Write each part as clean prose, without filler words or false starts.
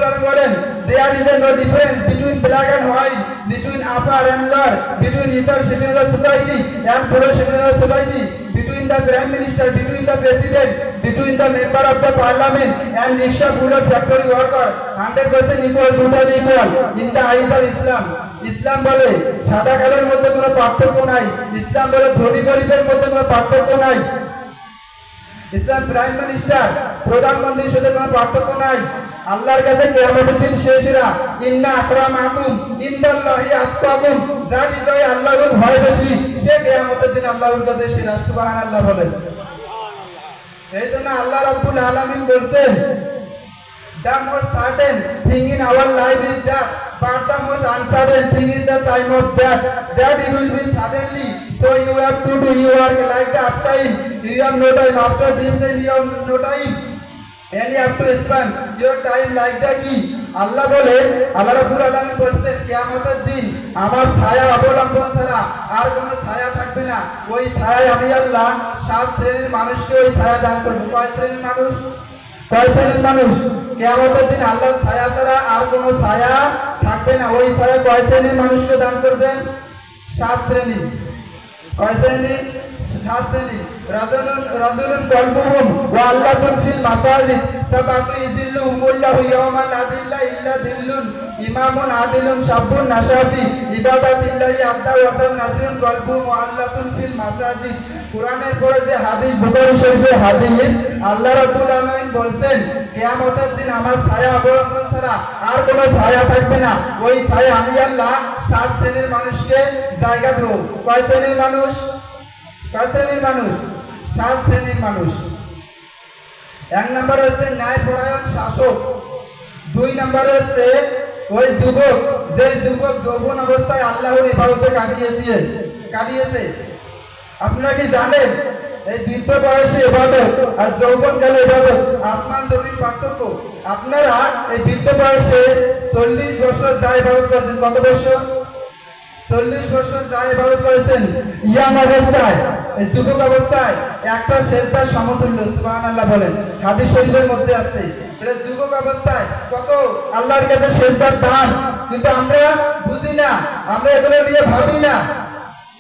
রাব্বুল আলামিন বলেন there is no difference between black and white, between upper and lower, between eastern section of society and poorer section of society, between the prime minister, between the president, between the member of the parliament and rickshaw puller factory worker, 100% equal, totally equal in the eyes of Islam. ইসলাম বলে সাদা কালোর মধ্যে কোনো পার্থক্য নাই। ইসলাম বলে ধনী গরিবের মধ্যে কোনো পার্থক্য নাই। ইসলাম প্রাইম মিনিস্টার প্রধানমন্ত্রীর সাথে কোনো পার্থক্য নাই। আল্লাহর কাছে কিয়ামতের দিন শেষরা ইন্না আকরামাকুম ইনদাল্লাহি আতকাকুম, যার হৃদয়ে আল্লাহর ভয় বেশি সে কিয়ামতের দিন আল্লাহর কাছে সেরা। সুবহানাল্লাহ বলেন। এই জন্য আল্লাহ রাব্বুল আলামিন বলছেন the most certain thing in our life is that, but the most uncertain thing is the time of death, that it will be suddenly. So you have to do your work like the uptime. You have no time. After this time you have no time, and you have to spend your time like the key. আল্লাহ বলে, আল্লাহ রাব্বুল আলামিন বলছেন কিয়ামতের দিন আমার ছায়া অবলম্বন ছাড়া আর কোনো ছায়া থাকবে না। ওই ছায়ায় আমি আল্লাহ 7 শ্রেণীর মানুষকে ওই ছায়া দান করব। কয় শ্রেণীর মানুষ? কয় শ্রেণীর মানুষ? কিয়ামতের দিন আল্লাহর ছায়া ছাড়া আর কোনো ছায়া থাকবে না। ওই ছায়া কয় শ্রেণীর মানুষকে দান করবেন? 7 শ্রেণী। কয় শ্রেণী? 7 শ্রেণী। রাজুলুন কলবুহুম ওয়া আল্লাতুন ফিল মাসাজিদ সাবাতু ইযিল্লুহুমুল্লাহু ইয়াওমাল লা যিল্লা ইল্লা যিল্লুন ইমামুন আদিলুন শাবুন নাশাফি ইবাদাতিল্লাহি আদা ওয়া নাযিরুন কলবুহুম ওয়া আল্লাতুন ফিল মাসাজিদ। কুরআনের পরে যে হাদিস, বুখারী শরীফের হাদিস, আল্লাহ রাব্বুল আলামিন বলছেন কিয়ামতের দিন আমার ছায়া অবলম্বন ছাড়া আর কোনো ছায়া থাকবে না। ওই ছায়া আমি আল্লাহ 7 শ্রেণীর মানুষকে জায়গা দেব। কয় শ্রেণীর মানুষ? কয় শ্রেণীর মানুষ? 7 শ্রেণীর মানুষ। 1 নম্বর হচ্ছে ন্যায়পরায়ণ শাসক। 2 নম্বর হচ্ছে ওই যুবক, যে যুবক যৌবন অবস্থায় আল্লাহর ইবাদতে কাটিয়েছে। আপনারা কি জানেন এই বৃদ্ধ বয়সে ইবাদত আর যৌবনকালে ইবাদত আসমান জমির পার্থক্য? আপনারা এই বৃদ্ধ বয়সে 40 বছর যা ইবাদত করেছেন, কত বছর? 40 বছর যা ইবাদত করেছেন, ইয়াং অবস্থায়, এই যুবক অবস্থায় একটা সেজদার সমতুল্য। সুবহানাল্লাহ বলেন। হাদিস শরীফের মধ্যে আছে তাহলে যুবক অবস্থায় কত আল্লাহর কাছে সেজদার দান, কিন্তু আমরা বুঝি না, আমরা এগুলো নিয়ে ভাবি না।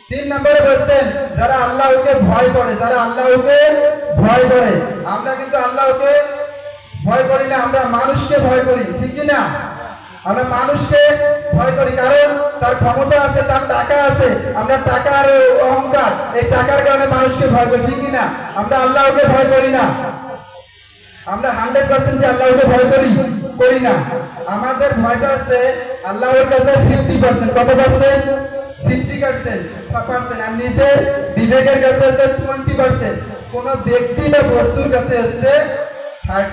3 নম্বরে বলছেন যারা আল্লাহকে ভয় করে, যারা আল্লাহকে ভয় করে। আমরা কিন্তু আল্লাহকে ভয় করি না, আমরা মানুষকে ভয় করি, ঠিক কি না? আমরা মানুষকে ভয় করি কারণ তার ক্ষমতা আছে, তার টাকা আছে। আমরা টাকার অহংকার, এই টাকার কারণে মানুষকে ভয় করি, ঠিক কি না? আমরা আল্লাহকে ভয় করি না। আমরা 100% যে আল্লাহকে ভয় করি না। আমাদের ভয়টা আছে আল্লাহর কাছে 50%। কত পার্সেন্ট? 50%। আর নিচে বিবেকের কাছে হচ্ছে 20%। কোন ব্যক্তি বা বস্তুর কাছে হচ্ছে 30।